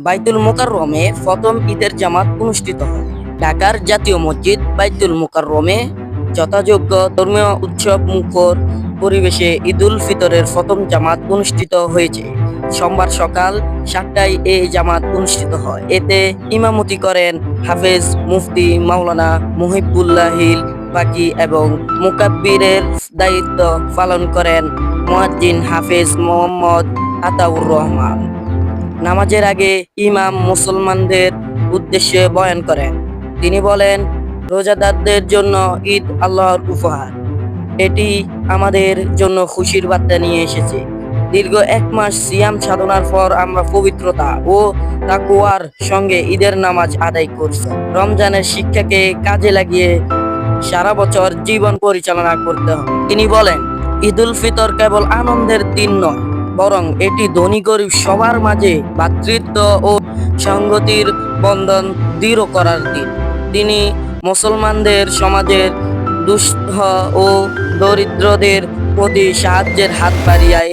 বাইতুল মোকাররমে প্রথম ঈদের জামাত অনুষ্ঠিত হয়। ঢাকার জাতীয় মসজিদ বাইতুল মোকাররমে যথাযোগ্য ধর্মীয় উৎসব মুখর পরিবেশে ঈদুল ফিতরের প্রথম জামাত অনুষ্ঠিত হয়েছে। সোমবার সকাল 7টায় এই জামাত অনুষ্ঠিত হয়। এতে ইমামতি করেন হাফেজ মুফতি মাওলানা মুহিবুল্লাহিল বাকি এবং মুকাব্বিরের দায়িত্ব পালন করেন মুয়াজ্জিন হাফেজ মোহাম্মদ আতাউর রহমান। নামাজের আগে ইমাম মুসলমানদের উদ্দেশ্যে বয়ান করেন। তিনি বলেন, রোজাদারদের জন্য ঈদ আল্লাহর উপহার। এটি আমাদের জন্য খুশির বার্তা নিয়ে এসেছে। দীর্ঘ 1 মাস সিয়াম সাধনার পর আমরা পবিত্রতা ও তাকওয়ার সঙ্গে ঈদের নামাজ আদায় করছি। রমজানের শিক্ষাকে কাজে লাগিয়ে সারা বছর জীবন পরিচালনা করতে হবে। তিনি বলেন, ঈদুল ফিতর কেবল আনন্দের দিন নয়, বরং এটি ধনী গরিব সবার মাঝে ভ্রাতৃত্ব ও সংগতির বন্ধন দৃঢ় করার দিন। তিনি মুসলমানদের সমাজের দুস্থ ও দরিদ্রদের প্রতি সাহায্যের হাত বাড়িয়ে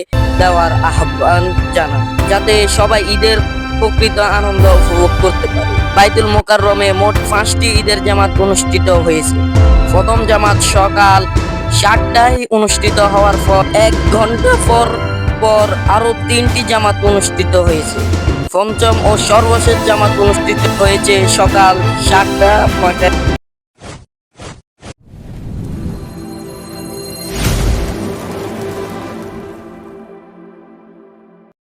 দেওয়ার আহ্বান জানান, যাতে সবাই ঈদের প্রকৃত আনন্দ উপভোগ করতে পারে। বাইতুল মোকাররমে মোট 5টি ঈদের জামাত অনুষ্ঠিত হয়েছে। প্রথম জামাত সকাল 7টায় অনুষ্ঠিত হওয়ার পর 1 ঘন্টা পর আরো 3টি জামাত অনুষ্ঠিত হয়েছে। পঞ্চম ও সর্বশেষ জামাত অনুষ্ঠিত হয়েছে সকাল 7টা 5টায়।